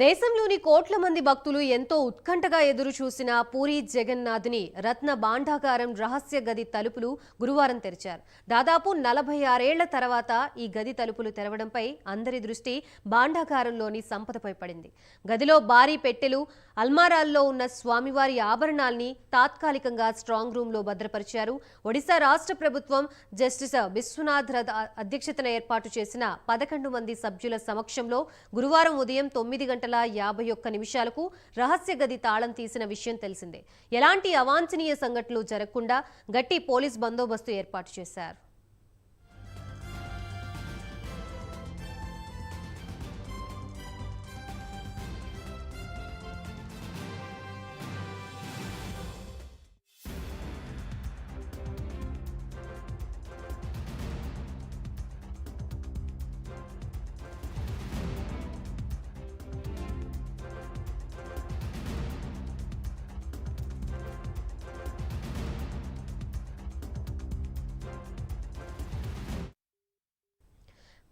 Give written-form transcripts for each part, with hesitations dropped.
దేశంలోని కోట్ల మంది భక్తులు ఎంతో ఉత్కంఠగా ఎదురు చూసిన పూరి జగన్నాథుని రత్న భాండాగారం రహస్య గది తలుపులు గురువారం తెరిచారు. దాదాపు 46 ఏళ్ల తర్వాత ఈ గది తలుపులు తెరవడంపై అందరి దృష్టి భాండాగారంలోని సంపదపై పడింది. గదిలో భారీ పెట్టెలు, అల్మారాల్లో ఉన్న స్వామివారి ఆభరణాల్ని తాత్కాలికంగా స్ట్రాంగ్ రూమ్ లో భద్రపరిచారు. ఒడిశా రాష్ట్ర ప్రభుత్వం జస్టిస్ విశ్వనాథ్ రథ్ అధ్యక్షతన ఏర్పాటు చేసిన 11 మంది సభ్యుల సమక్షంలో గురువారం ఉదయం 9:51 రహస్య గది తాళం తీసిన విషయం తెలిసిందే. ఎలాంటి అవాంఛనీయ సంఘటనలు జరగకుండా గట్టి పోలీస్ బందోబస్తు ఏర్పాటు చేశారు.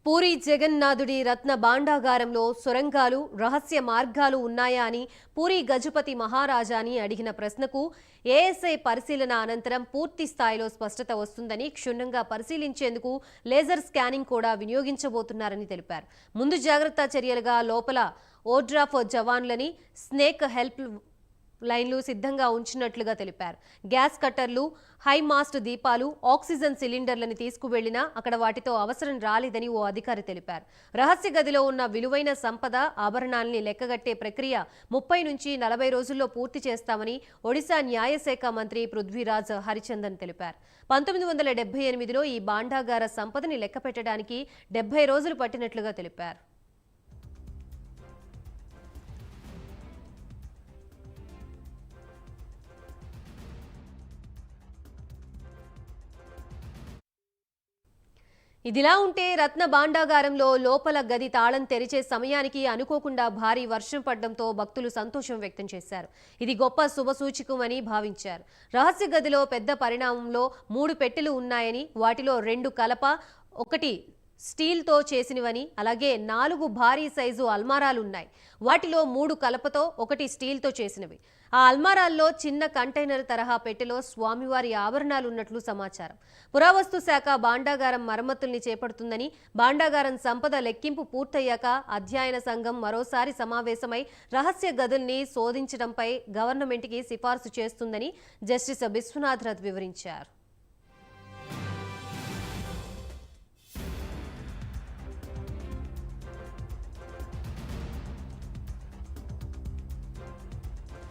పూరి జగన్నాథుడి రత్న భాండాగారంలో సొరంగాలు, రహస్య మార్గాలు ఉన్నాయా అని పూరి గజపతి మహారాజాని అడిగిన ప్రశ్నకు ఏఎస్ఐ పరిశీలన అనంతరం పూర్తి స్థాయిలో స్పష్టత వస్తుందని, క్షుణ్ణంగా పరిశీలించేందుకు లేజర్ స్కానింగ్ కూడా వినియోగించబోతున్నారని తెలిపారు. ముందు జాగ్రత్త చర్యలుగా లోపల ఓడ్రాఫ్ జవాన్లని, స్నేక్ హెల్ప్ లైన్లు సిద్ధంగా ఉంచినట్లుగా తెలిపారు. గ్యాస్ కట్టర్లు, హై మాస్ట్ దీపాలు, ఆక్సిజన్ సిలిండర్లను తీసుకువెళ్లినా అక్కడ వాటితో అవసరం రాలేదని ఓ అధికారి తెలిపారు. రహస్య గదిలో ఉన్న విలువైన సంపద, ఆభరణాల్ని లెక్కగట్టే ప్రక్రియ 30 నుంచి 40 రోజుల్లో పూర్తి చేస్తామని ఒడిశా న్యాయశాఖ మంత్రి పృథ్వీరాజ్ హరిచందన్ తెలిపారు. 1978లో ఈ భాండాగార సంపదని లెక్కపెట్టడానికి 70 రోజులు పట్టినట్లుగా తెలిపారు. ఇదిలా ఉంటే రత్న భాండాగారంలో లోపల గది తాళం తెరిచే సమయానికి అనుకోకుండా భారీ వర్షం పడడంతో భక్తులు సంతోషం వ్యక్తం చేశారు. ఇది గొప్ప శుభసూచకమని భావించారు. రహస్య గదిలో పెద్ద పరిణామంలో 3 పెట్టెలు ఉన్నాయని, వాటిలో 2 కలప, 1 స్టీల్తో చేసినవని, అలాగే 4 భారీ సైజు అల్మారాలున్నాయి. వాటిలో 3 కలపతో, 1 స్టీల్తో చేసినవి. ఆ అల్మారాల్లో చిన్న కంటైనర్ తరహా పెట్టెలో స్వామివారి ఆభరణాలున్నట్లు సమాచారం. పురావస్తు శాఖ భాండాగారం మరమ్మతుల్ని చేపడుతుందని, భాండాగారం సంపద లెక్కింపు పూర్తయ్యాక అధ్యయన సంఘం మరోసారి సమావేశమై రహస్య గదుల్ని శోధించడంపై గవర్నమెంట్కి సిఫార్సు చేస్తుందని జస్టిస్ విశ్వనాథ్ రథ్ వివరించారు.